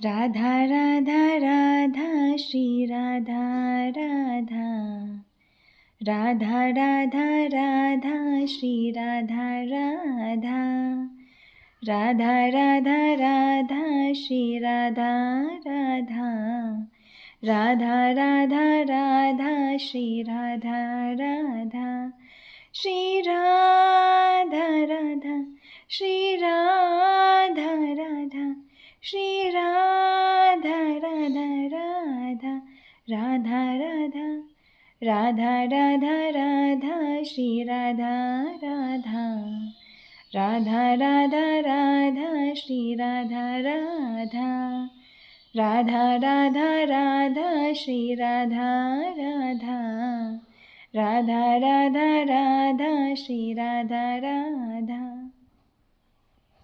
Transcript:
Radha Radha Radha Shri Radha Radha, Radha Radha Radha Shri Radha Radha, Radha Radha Radha Shri Radha Radha, Radha Radha Radha Shri Radha Radha, Shri Radha Radha Shri Radha Radha, Shri Radha Radha Radha, Radha Radha Radha Radha Radha Shri Radha Radha, Radha Radha Radha Shri Radha Radha, Radha Radha Radha Shri Radha Radha, Radha Radha Radha Shri Radha Radha.